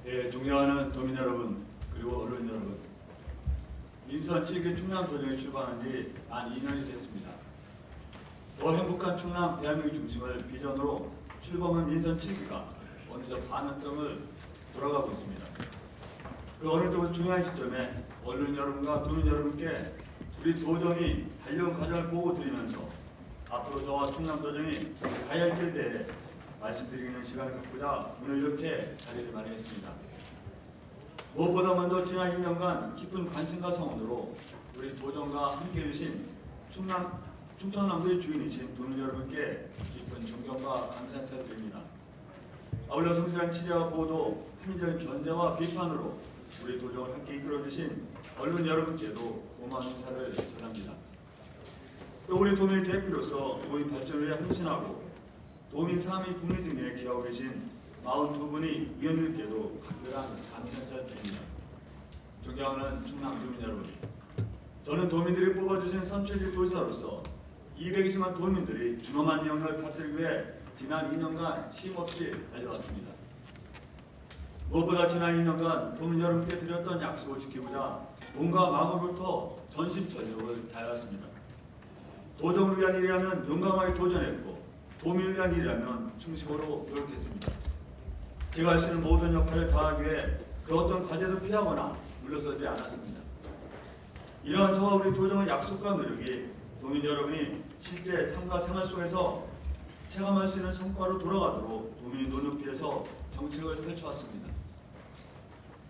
존경하는 도민 여러분, 그리고 언론 여러분, 민선 7기 충남 도정에 출범한 지 만 2년이 됐습니다. 더 행복한 충남 대한민국 중심을 비전으로 출범한 민선 7기가 어느덧 반환점을 돌아가고 있습니다. 그 어느 때보다 중요한 시점에 언론 여러분과 도민 여러분께 우리 도정이 달려온 과정을 보고 드리면서 앞으로 저와 충남 도정이 가야 할 길에 대해 말씀드리는 시간을 갖고자 오늘 이렇게 자리를 마련했습니다. 무엇보다 먼저 지난 2년간 깊은 관심과 성원으로 우리 도정과 함께해 주신 충청남도의 주인이신 도민 여러분께 깊은 존경과 감사 인사를 드립니다. 아울러 성실한 취재와 보도, 합리적인 견제와 비판으로 우리 도정을 함께 이끌어 주신 언론 여러분께도 고마운 인사를 전합니다. 또 우리 도민의 대표로서 도민 발전을 위해 헌신하고 도민 삶의 복리 등에 기여하고 계신 42분의 위원님께도 각별한 감사 인사를 드립니다. 존경하는 충남 도민 여러분, 저는 도민들이 뽑아주신 선출직 도지사로서 220만 도민들이 준엄한 명령을 받들기 위해 지난 2년간 쉼없이 달려왔습니다. 무엇보다 지난 2년간 도민 여러분께 드렸던 약속을 지키고자 몸과 마음으로부터 전심전력을 다해왔습니다. 도정을 위한 일이라면 용감하게 도전했고 도민을 위한 일이라면 중심으로 노력했습니다. 제가 할 수 있는 모든 역할을 다하기 위해 그 어떤 과제도 피하거나 물러서지 않았습니다. 이러한 저와 우리 도정의 약속과 노력이 도민 여러분이 실제 삶과 생활 속에서 체감할 수 있는 성과로 돌아가도록 도민의 눈높이에서 정책을 펼쳐왔습니다.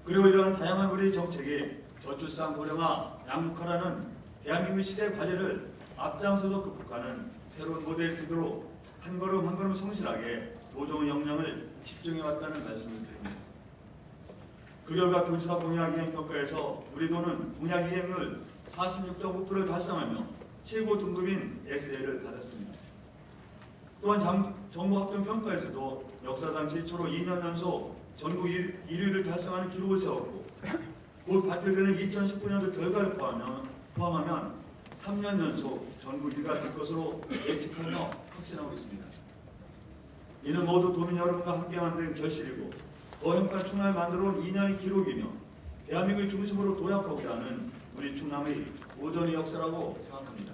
그리고 이러한 다양한 우리 정책이 저출산 고령화 양극화라는 대한민국 시대의 과제를 앞장서서 극복하는 새로운 모델이 되도록 한 걸음 한 걸음 성실하게 도정의 역량을 집중해왔다는 말씀을 드립니다. 그 결과 도지사 공약 이행 평가에서 우리 도는 공약 이행률 46.5%를 달성하며 최고 등급인 SA를 받았습니다. 또한 정부 합동 평가에서도 역사상 최초로 2년 연속 전국 1위를 달성하는 기록을 세웠고 곧 발표되는 2019년도 결과를 포함하면 3년 연속 전국 1위가 될 것으로 예측하며 확신하고 있습니다. 이는 모두 도민 여러분과 함께 만든 결실이고 더 행복한 충남을 만들어온 2년의 기록이며 대한민국의 중심으로 도약하고자 하는 우리 충남의 도전의 역사라고 생각합니다.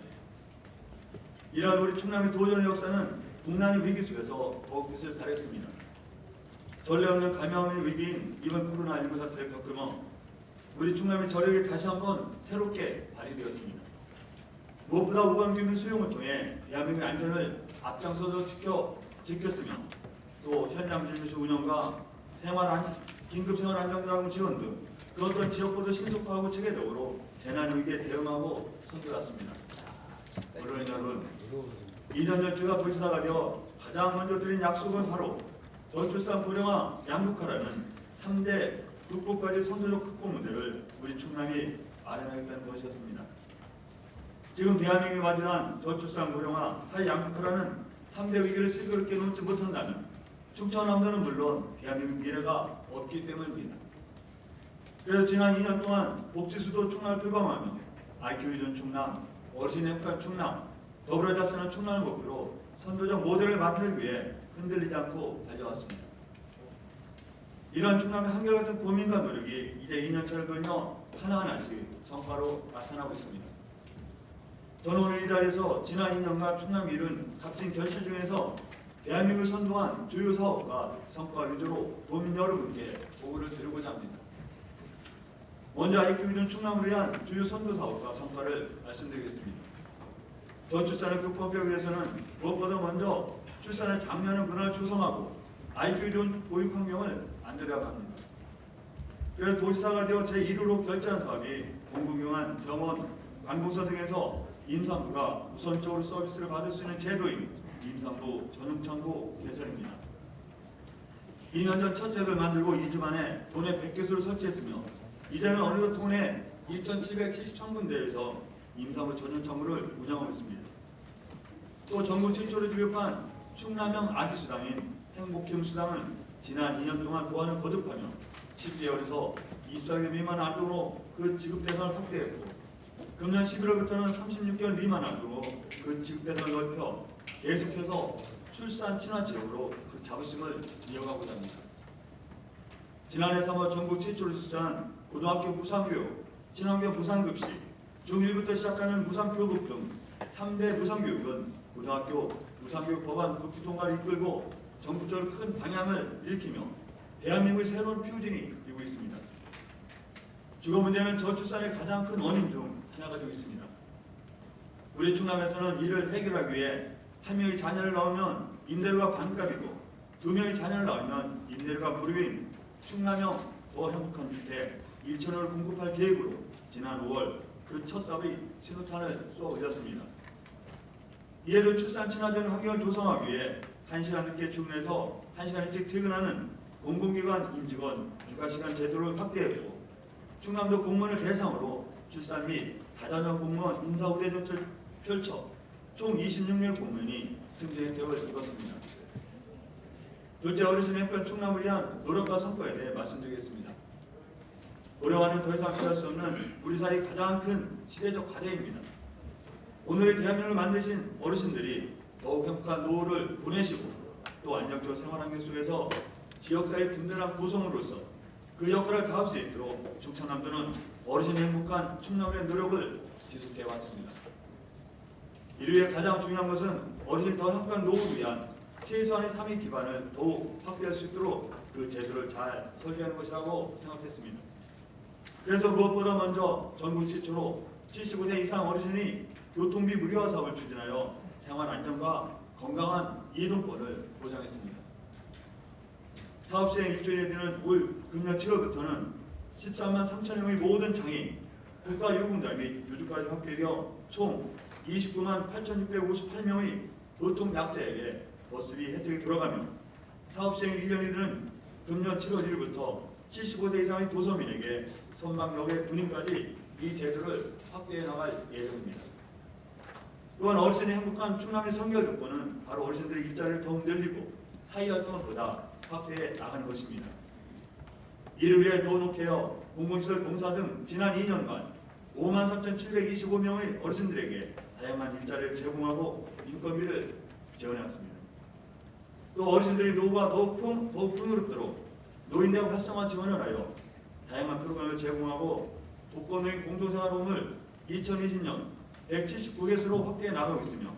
이러한 우리 충남의 도전의 역사는 국난의 위기 속에서 더욱 빛을 발했습니다. 전례 없는 감염의 위기인 이번 코로나19 사태를 겪으며 우리 충남의 저력이 다시 한번 새롭게 발휘되었습니다. 무엇보다 우관규민 수용을 통해 대한민국의 안전을 앞장서서 지켰으며 또 현장 진료실 운영과 긴급생활안전자금 지원 등 그 어떤 지역보다 신속하고 체계적으로 재난위기에 대응하고 선도했습니다. 언론 여러분, 2년 전 제가 도지사가 되어 가장 먼저 드린 약속은 바로 저출산 고령화 양극화라는 3대 극복까지 선도적 극복 모델을 우리 충남이 마련하겠다는 것이었습니다. 지금 대한민국이 마주한 저출산 고령화 사회 양극화라는 3대 위기를 실그럽게 놓지 못한다면 충청남도는 물론 대한민국 미래가 없기 때문입니다. 그래서 지난 2년 동안 복지수도 충남을 표방하며 IQ 유전 충남, 어르신 행복한 충남, 더불어 자선한 충남을 목표로 선도적 모델을 만들기 위해 흔들리지 않고 달려왔습니다. 이러한 충남의 한결같은 고민과 노력이 이제 2년차를 돌며 하나하나씩 성과로 나타나고 있습니다. 저는 오늘 이 자리에서 지난 2년간 충남이 이룬 값진 결실 중에서 대한민국을 선도한 주요 사업과 성과 위주로 도민 여러분께 보고를 드리고자 합니다. 먼저 IQ 유전 충남을 위한 주요 선도 사업과 성과를 말씀드리겠습니다. 저출산을 극복하기 위해서는 무엇보다 먼저 출산의 장려하는 문화를 조성하고 IQ 유전 보육 환경을 만들어야 합니다. 그래서 도지사가 되어 제1호로 결제한 사업이 공공기관, 병원, 관공서 등에서 임산부가 우선적으로 서비스를 받을 수 있는 제도인 임산부 전용창구 개설입니다. 2년 전 첫 잭을 만들고 2주 만에 도내 100개소를 설치했으며 이제는 어느덧 도내 2,773군데에서 임산부 전용창구를 운영하고 있습니다. 또 전국 최초로 주입한 충남형 아기수당인 행복키움수당은 지난 2년 동안 보완을 거듭하며 10개월에서 24개월 미만 아동으로 그 지급 대상을 확대했고 금년 11월부터는 36개월 미만 아동으로 그 지급 대상을 넓혀 계속해서 출산 친화 지역으로 그 자부심을 이어가고자 합니다. 지난해 3월 전국 최초로 시작한 고등학교 무상교육, 친환경 무상급식, 중1부터 시작하는 무상교복 등 3대 무상교육은 고등학교 무상교육 법안 국회 통과를 이끌고 전국적으로 큰 방향을 일으키며 대한민국의 새로운 표준이 되고 있습니다. 주거 문제는 저출산의 가장 큰 원인 중 하나가 되고 있습니다. 우리 충남에서는 이를 해결하기 위해 한 명의 자녀를 낳으면 임대료가 반값이고 두 명의 자녀를 낳으면 임대료가 무료인 충남형 더 행복한 주택 1,000호를 공급할 계획으로 지난 5월 그 첫 사업의 신호탄을 쏘아 올렸습니다. 이에도 출산 친화된 환경을 조성하기 위해 1시간 늦게 출근해서 1시간 일찍 퇴근하는 공공기관 임직원 육아시간 제도를 확대했고 충남도 공무원을 대상으로 출산 및 다자녀 공무원 인사우대전을 펼쳐 총 26명 공무원이 승진 혜택을 입었습니다. 둘째, 어르신 혜택 충남을 위한 노력과 성과에 대해 말씀드리겠습니다. 고령화는 더 이상 피할 수 없는 우리 사회의 가장 큰 시대적 과제입니다. 오늘의 대한민국을 만드신 어르신들이 더욱 행복한 노후를 보내시고 또 안정적 생활환경 속에서 지역사회의 든든한 구성으로서 그 역할을 다할 수 있도록 충청남도는 어르신의 행복한 충남의 노력을 지속해왔습니다. 이를 위해 가장 중요한 것은 어르신이 더 행복한 노후를 위한 최소한의 삶의 기반을 더욱 확대할 수 있도록 그 제도를 잘 설계하는 것이라고 생각했습니다. 그래서 무엇보다 먼저 전국 최초로 75세 이상 어르신이 교통비 무료화 사업을 추진하여 생활 안정과 건강한 이동권을 보장했습니다. 사업 시행 일주일에 되는 올 금년 7월부터는 13만 3천여 명의 모든 장애인, 국가유공자 및 유주까지 확대되어 총 29만 8,658명의 교통약자에게 버스비 혜택이 들어가며 사업 시행 1년이 되는 금년 7월 1일부터 75세 이상의 도서민에게 선박역의 분임까지 이 제도를 확대해 나갈 예정입니다. 또한 어르신의 행복한 충남의 선결 조건은 바로 어르신들의 일자리를 더욱 늘리고 사회활동을 보다 확대해 나가는 것입니다. 이를 위해 노노케어, 공공시설 봉사 등 지난 2년간 53,725명의 어르신들에게 다양한 일자리를 제공하고 인건비를 지원해왔습니다. 또 어르신들의 노후가 더욱 풍요롭도록 노인대학 활성화 지원을 하여 다양한 프로그램을 제공하고 독거노인 공동생활홈을 2020년 179개소로 확대해 나가고 있으며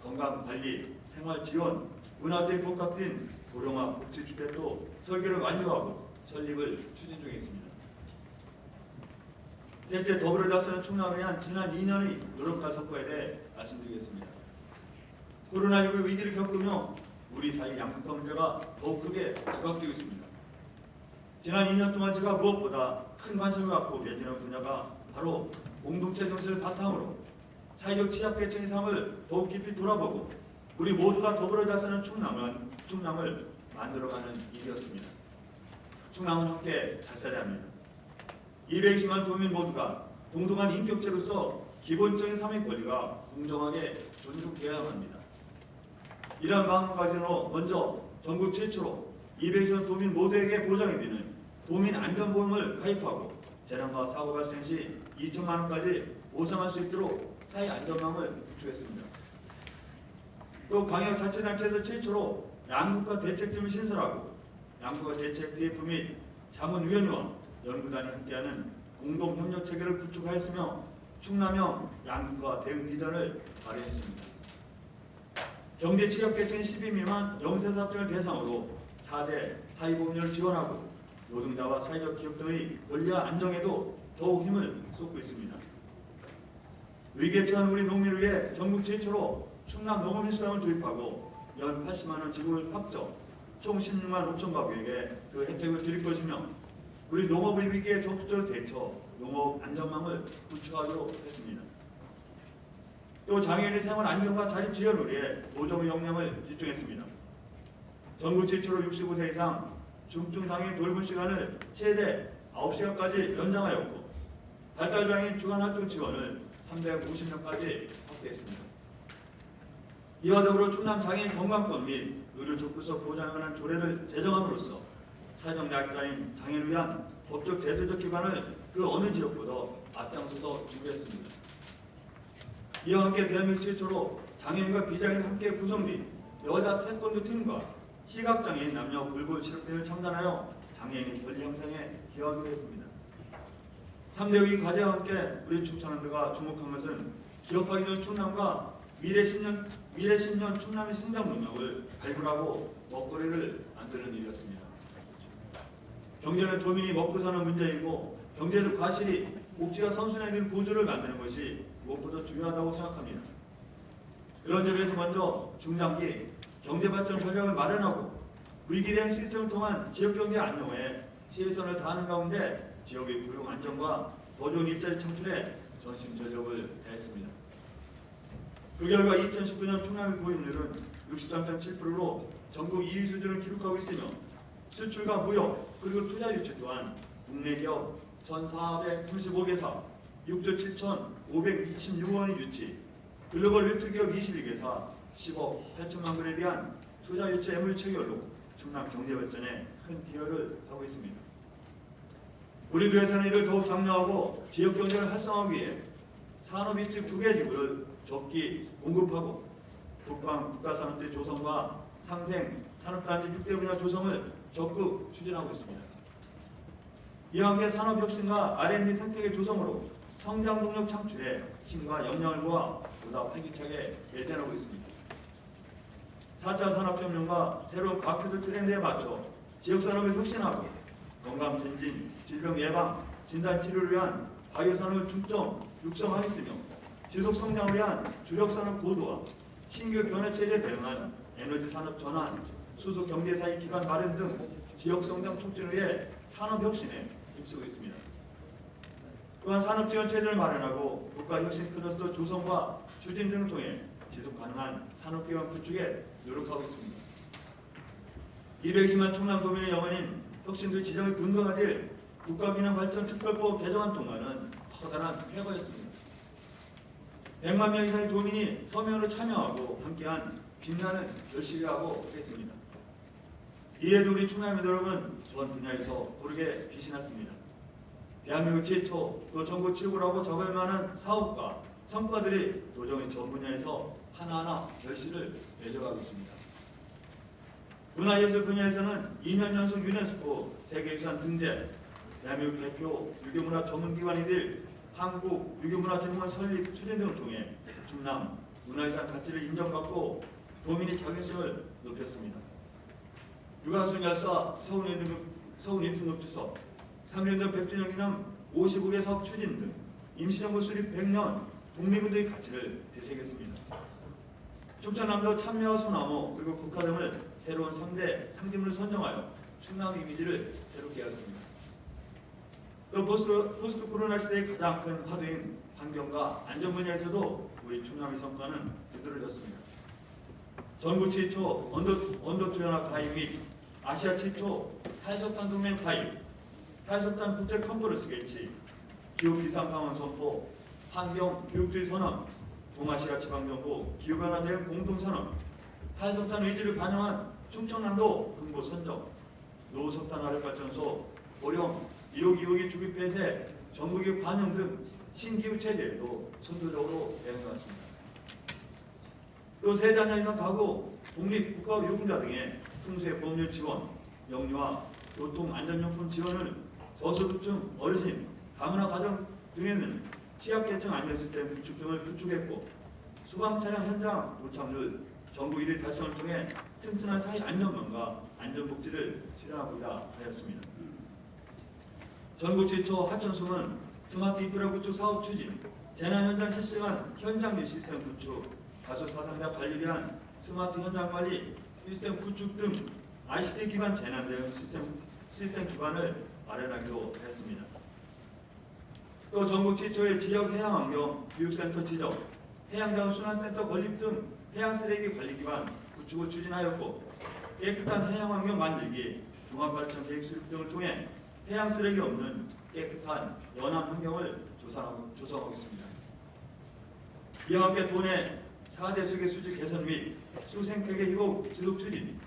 건강관리, 생활지원, 문화 등 복합된 고령화 복지주택도 설계를 완료하고 설립을 추진 중에 있습니다. 셋째, 더불어다스는 충남을 위한 지난 2년의 노력과 성과에 대해 말씀드리겠습니다. 코로나19 위기를 겪으며 우리 사회 양극화 문제가 더욱 크게 부각되고 있습니다. 지난 2년 동안 제가 무엇보다 큰 관심을 갖고 매진한 분야가 바로 공동체 정신을 바탕으로 사회적 취약계층의 삶을 더욱 깊이 돌아보고 우리 모두가 더불어 잘 사는 충남을 만들어가는 일이었습니다. 충남은 함께 잘 살아야 합니다. 220만 도민 모두가 동등한 인격체로서 기본적인 삶의 권리가 공정하게 존중되어야 합니다. 이러한 마음가짐으로 먼저 전국 최초로 220만 도민 모두에게 보장이 되는 도민 안전보험을 가입하고 재난과 사고 발생 시 2천만 원까지 보상할 수 있도록 사회 안전망을 구축했습니다. 또 광역자치단체에서 최초로 양극화 대책팀을 신설하고 양극화 대책 TF 및 자문위원회와 연구단이 함께하는 공동협력체계를 구축하였으며 충남형 양극화 대응 비전을 발의했습니다. 경제 취약계층 10인 미만 영세사업자를 대상으로 4대 사회보험료를 지원하고 노동자와 사회적 기업 등의 권리와 안정에도 더욱 힘을 쏟고 있습니다. 위기에 처한 우리 농민을 위해 전국 최초로 충남 농업인수당을 도입하고 연 80만 원 지급을 확정, 총 16만 5천 가구에게 그 혜택을 드릴 것이며 우리 농업의 위기에 적극적으로 대처, 농업 안전망을 구축하도록 했습니다. 또 장애인의 생활 안정과 자립 지원을 위해 보정 역량을 집중했습니다. 전국 최초로 65세 이상 중증 장애인 돌봄 시간을 최대 9시간까지 연장하였고 발달장애인 주간활동 지원을 350명까지 확대했습니다. 이와 더불어 충남 장애인 건강권 및 의료 접근성 보장에 관한 조례를 제정함으로써 사회적 약자인 장애인을 위한 법적 제도적 기반을 그 어느 지역보다 앞장서서 준비했습니다. 이와 함께 대한민국 최초로 장애인과 비장애인 함께 구성된 여자 태권도 팀과 시각장애인 남녀 골고 체력팀을 창단하여 장애인의 권리 향상에 기여하기로 했습니다. 3대 위 과제와 함께 우리 충청남도가 주목한 것은 기업하기 전 충남과 미래 10년 충남의 성장 능력을 발굴하고 먹거리를 만드는 일이었습니다. 경제는 도민이 먹고 사는 문제이고 경제적 과실이 복지가 선순환된 구조를 만드는 것이 무엇보다 중요하다고 생각합니다. 그런 점에서 먼저 중장기 경제발전 전략을 마련하고 위기 대응 시스템을 통한 지역경제 안정화에 최선을 다하는 가운데 지역의 고용 안정과 더 좋은 일자리 창출에 전심전력을 다했습니다. 그 결과 2019년 충남의 고용률은 63.7%로 전국 2위 수준을 기록하고 있으며 수출과 무역 그리고 투자 유치 또한 국내 기업 1,435개사 6조 7,526원의 유치, 글로벌 외투기업 22개사 10억 8천만 불에 대한 투자 유치 MOU 체결로 충남 경제발전에 큰 기여를 하고 있습니다. 우리 도에서는 이를 더욱 장려하고 지역경제를 활성화하기 위해 산업입지 9개 지구를 적기 공급하고 국가산업대 조성과 상생 산업단지 6대 분야 조성을 적극 추진하고 있습니다. 이와 함께 산업혁신과 R&D 생태계 조성으로 성장 동력 창출에 힘과 역량을 모아 보다 활기차게 매진하고 있습니다. 4차 산업혁명과 새로운 과학기술 트렌드에 맞춰 지역산업을 혁신하고 건강 전진, 질병 예방, 진단 치료를 위한 바이오 산업을 중점 육성하겠으며 지속 성장을 위한 주력 산업 고도화, 신규 변화 체제에 대응한 에너지 산업 전환, 수소 경제 사회 기반 마련 등 지역 성장 촉진을 위해 산업 혁신에 힘쓰고 있습니다. 또한 산업 지원 체제를 마련하고 국가 혁신 클러스터 조성과 추진 등을 통해 지속 가능한 산업기관 구축에 노력하고 있습니다. 220만 충남도민의 영원인 혁신도 지정의 근거가 될 국가기능발전특별법 개정안 통과는 커다란 쾌거였습니다. 100만 명 이상의 도민이 서명으로 참여하고 함께한 빛나는 결실이라고 했습니다. 이에도 우리 충남의 노력은 전 분야에서 고르게 빛이 났습니다. 대한민국 최초 또 전국 최고라고 적을 만한 사업과 성과들이 도정의 전 분야에서 하나하나 결실을 맺어가고 있습니다. 문화예술 분야에서는 2년 연속 유네스코 세계유산 등재, 대한민국 대표 유교문화 전문기관이 될 한국유교문화진흥원 설립 추진 등을 통해 충남 문화유산 가치를 인정받고 도민의 자긍심을 높였습니다. 유관순 열사 서울 1등급 추석, 3년전 100주년 기념 55개 사업 추진 등 임시정부 수립 100년 독립운동의 가치를 되새겼습니다. 충청남도 참여와 소나무 그리고 국화 등을 새로운 3대 상징물을 선정하여 충남 이미지를 새롭게 하였습니다. 또 포스트 코로나 시대의 가장 큰 화두인 환경과 안전 분야에서도 우리 충남의 성과는 두드러졌습니다. 전국 최초 언더투 연합 가입 및 아시아 최초 탈석탄 동맹 가입, 탈석탄 국제 컨퍼런스 개최, 기후 비상 상황 선포, 환경 교육주의 선언, 동아시아 지방정부 기후변화 대응 공동선언, 탈석탄 의지를 반영한 충청남도 금고 선정, 노석탄 화력발전소, 고령 1호 기후기 주기 폐쇄, 정부기후 반영 등 신기후 체계에도 선도적으로 대응해왔습니다. 또 세자녀 이상 가구, 독립 국가 유공자 등의 풍수의 보험료 지원, 영유아, 교통 안전용품 지원을 저소득층 어르신, 다문화 가정 등에는 취약계층 안전시스템 구축 등을 구축했고 소방 차량 현장 도착률 전국 1위 달성을 통해 튼튼한 사회 안전망과 안전복지를 실현하고자 하였습니다. 전국 최초 하천수문 스마트 인프라 구축 사업 추진, 재난 현장 실시간 현장비 시스템 구축, 가수 사상자 관리를 위한 스마트 현장 관리 시스템 구축 등 ICT 기반 재난 대응 시스템 기반을 마련하기로 했습니다. 또 전국 최초의 지역 해양환경 교육센터 지정, 해양자원 순환센터 건립 등 해양 쓰레기 관리 기반 구축을 추진하였고 깨끗한 해양환경 만들기, 종합발전 계획 수립 등을 통해 해양 쓰레기 없는 깨끗한 연안 환경을 조성하고 있습니다. 이와 함께 도내 4대 수계 수질 개선 및 수생태계 희곡 지속 추진,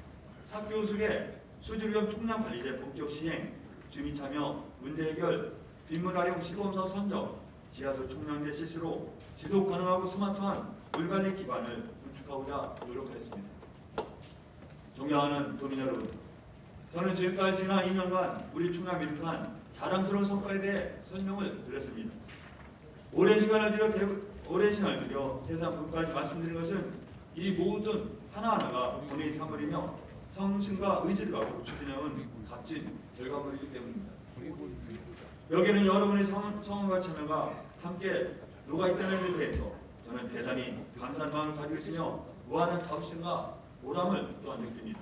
삭교 수계 수질위험 총량 관리제 본격 시행, 주민 참여 문제 해결, 빗물 활용 시범사업 선정, 지하수 총량제 실시로 지속 가능하고 스마트한 물관리 기반을 구축하고자 노력하였습니다. 존경하는 도민 여러분, 저는 지금까지 지난 2년간 우리 충남 이룩한 자랑스러운 성과에 대해 설명을 드렸습니다. 오랜 시간을 들여 세상 끝까지 말씀드린 것은 이 모든 하나하나가 본인의 사물이며 성심과 의지를 갖고 추진해온 값진 결과물이기 때문입니다. 여기는 여러분의 성원과 참여가 함께 녹아있다는 데 대해서 저는 대단히 감사한 마음을 가지고 있으며 무한한 자부심과 보람을 또한 느낍니다.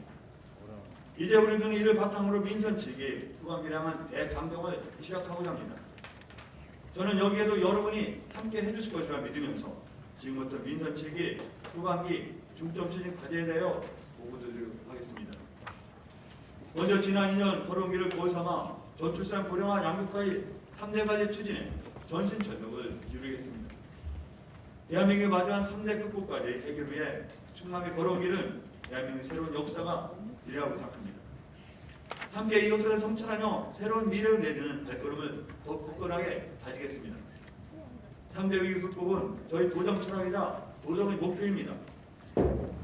이제 우리는 이를 바탕으로 민선 측이 후반기를 향한 대장정을 시작하고자 합니다. 저는 여기에도 여러분이 함께 해주실 것이라 믿으면서 지금부터 민선 측이 후반기 중점 추진 과제에 대하여 보고드리도록 하겠습니다. 먼저 지난 2년 거론기를 고을 삼아 저출산 고령화 양극화의 3대 과제 추진에 전심전력을 기울이겠습니다. 대한민국이 마주한 3대 극복 과제 해결 위해 충남이 걸어온 길은 대한민국의 새로운 역사가 되리라고 생각합니다. 함께 이 역사를 성찰하며 새로운 미래를 내드는 발걸음을 더 굳건하게 다지겠습니다. 3대 위기 극복은 저희 도정 철학이자 도정의 목표입니다.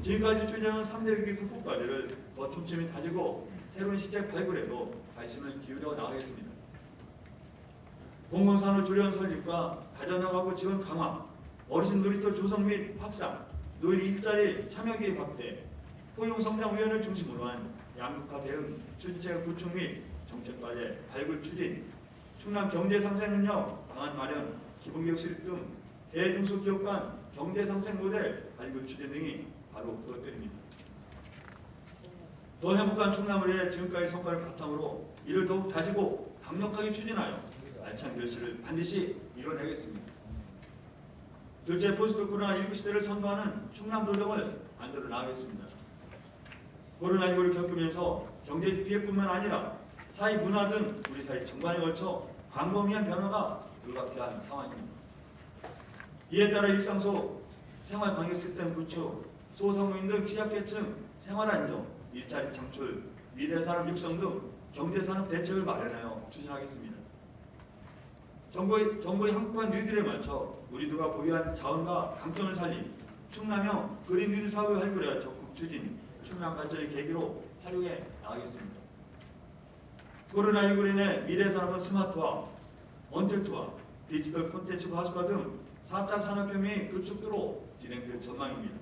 지금까지 추진한 3대 위기 극복 과제를 더 촘촘히 다지고 새로운 시책 발굴에도 관심을 기울여 나가겠습니다. 공공산업 조련 설립과 가전화가구 지원 강화, 어르신 놀이터 조성 및 확산, 노인 일자리 참여 기회 확대, 포용성장위원회를 중심으로 한 양극화 대응 추진체 구축 및 정책과제 발굴 추진, 충남 경제상생능력 방안 마련, 기본교육 수립 등 대중소기업 간 경제상생 모델 발굴 추진 등이 바로 그것들입니다. 더 행복한 충남을 위해 지금까지 성과를 바탕으로 이를 더욱 다지고 강력하게 추진하여 알찬 결실을 반드시 이뤄내겠습니다. 둘째, 포스트 코로나19 시대를 선도하는 충남 도정을 만들어 나가겠습니다. 코로나19를 겪으면서 경제 피해뿐만 아니라 사회 문화 등 우리 사회 전반에 걸쳐 광범위한 변화가 불가피한 상황입니다. 이에 따라 일상 속 생활방역 시스템 구축, 소상공인 등 취약계층 생활 안정, 일자리 창출, 미래산업 육성 등 경제산업 대책을 마련하여 추진하겠습니다. 정부의 한국판 뉴딜에 맞춰 우리도가 보유한 자원과 강점을 살린 충남형 그린 뉴딜 사업을 활굴해 적극 추진, 충남 발전의 계기로 활용해 나가겠습니다. 코로나19로 인해 미래산업은 스마트화, 언택트화, 디지털 콘텐츠 가속화 등 4차 산업혁명이 급속도로 진행될 전망입니다.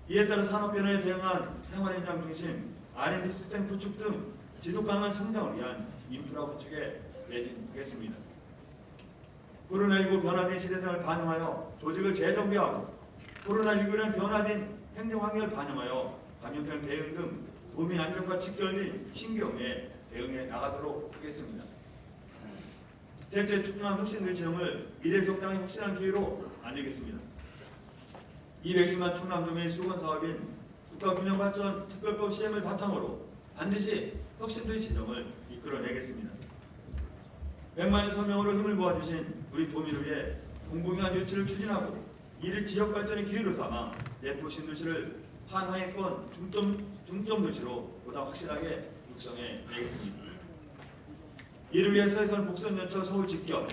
이에 따라 산업변화에 대응한 생활현장 중심 R&D 시스템 구축 등 지속가능한 성장을 위한 인프라 구축에 매진하겠습니다. 코로나19 변화된 시대상을 반영하여 조직을 재정비하고 코로나19는 변화된 행정환경을 반영하여 감염병 대응 등 도민 안전과 직결된 신경에 대응해 나가도록 하겠습니다. 셋째, 충남 혁신도시 지정을 미래성장의 확실한 기회로 만들겠습니다. 210만 충남도민의 수건 사업인 국가균형발전 특별법 시행을 바탕으로 반드시 혁신도시 지정을 이끌어내겠습니다. 100만의 서명으로 힘을 모아주신 우리 도민을 위해 공공유한 유치를 추진하고 이를 지역발전의 기회로 삼아 내포 신도시를 한하위권 중점도시로 보다 확실하게 육성해 내겠습니다. 이를 위해 서해선 복선연차 서울 직결,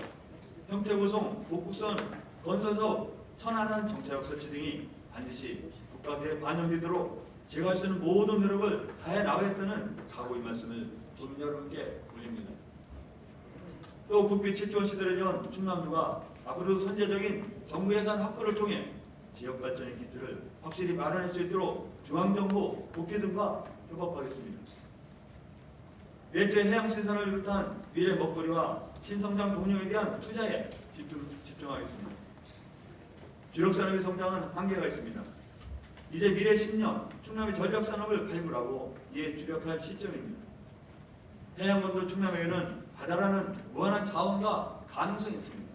평택우송 복북선 건설사업 천안한 정차역 설치 등이 반드시 국가계에 반영되도록 제가 할 수 있는 모든 노력을 다해 나가겠다는 각오의 말씀을 도민 여러분께 올립니다. 또 국비 7조 시대를 연 충남도가 앞으로도 선제적인 정부 예산 확보를 통해 지역 발전의 기틀을 확실히 마련할 수 있도록 중앙정부, 국회 등과 협업하겠습니다. 넷째, 해양신산을 비롯한 미래 먹거리와 신성장 동력에 대한 투자에 집중하겠습니다. 주력산업의 성장은 한계가 있습니다. 이제 미래 10년 충남의 전략산업을 발굴하고 이에 주력할 시점입니다. 해양건도 충남에는 바다라는 무한한 자원과 가능성이 있습니다.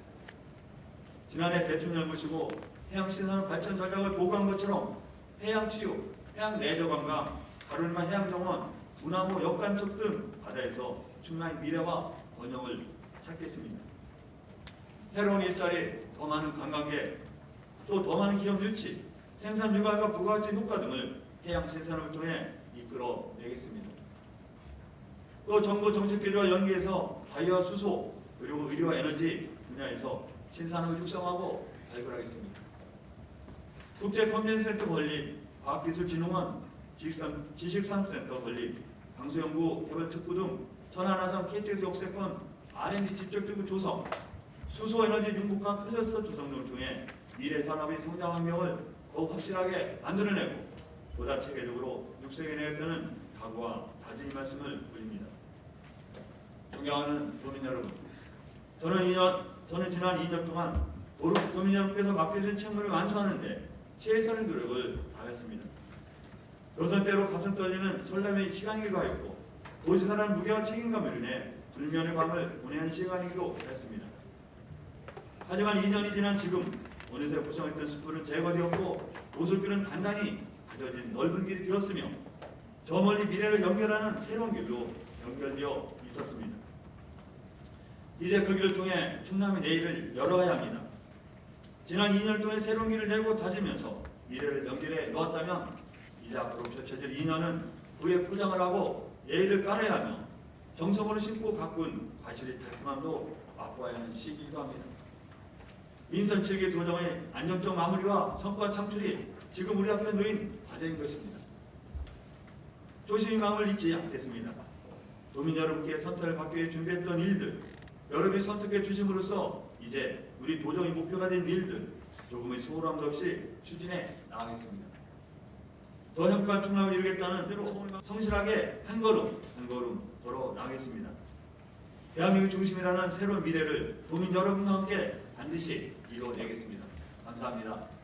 지난해 대통령을 모시고 해양신산업 발전 전략을 보고한 것처럼 해양치유, 해양레저관광, 가로리만 해양정원, 문화무 역간척 등 바다에서 충남의 미래와 번영을 찾겠습니다. 새로운 일자리, 더 많은 관광객, 또 더 많은 기업 유치, 생산 유발과 부가가치 효과 등을 해양신산업을 통해 이끌어내겠습니다. 또 정부 정책기류와 연계해서 바이오와 수소, 그리고 의료와 에너지 분야에서 신산업을 육성하고 발굴하겠습니다. 국제컨벤센터 건립, 과학기술진흥원, 지식산업센터 건립, 방수연구 개발특구 등 천안아산 KTX 역세권 R&D 집중적인 조성, 수소에너지 융복합 클러스터 조성 등을 통해 미래 산업의 성장 환경을 더욱 확실하게 만들어내고 보다 체계적으로 육성해내겠다는 각오와 다짐의 말씀을 드립니다. 존경하는 도민 여러분, 저는 지난 2년 동안 도민 여러분께서 맡겨진 책무를 완수하는 데 최선의 노력을 다했습니다. 노선대로 가슴 떨리는 설렘의 시간이기도 하였고 도지사라는 무게와 책임감을 인해 불면의 밤을 보내야 하는 시간이기도 했습니다. 하지만 2년이 지난 지금 어느새 구성했던 숲은 제거되었고 오솔길은 단단히 가져진 넓은 길이 되었으며 저 멀리 미래를 연결하는 새로운 길로 연결되어 있었습니다. 이제 그 길을 통해 충남의 내일을 열어가야 합니다. 지난 2년을 통해 새로운 길을 내고 다지면서 미래를 연결해 놓았다면 이제 앞으로 펼쳐질 2년은 그에 포장을 하고 내일을 깔아야 하며 정성으로 심고 가꾼 과실의 달콤함도 맛보아야 하는 시기이기도 합니다. 민선 7기 도정의 안정적 마무리와 성과 창출이 지금 우리 앞에 놓인 과제인 것입니다. 조심히 마음을 잊지 않겠습니다. 도민 여러분께 선택을 받기 위해 준비했던 일들, 여러분이 선택해 주심으로써 이제 우리 도정의 목표가 된 일들 조금의 소홀함도 없이 추진해 나가겠습니다. 더 행복한 충남을 이루겠다는 대로 성실하게 한 걸음 한 걸음 걸어 나가겠습니다. 대한민국 중심이라는 새로운 미래를 도민 여러분과 함께 반드시 이뤄내겠습니다. 감사합니다.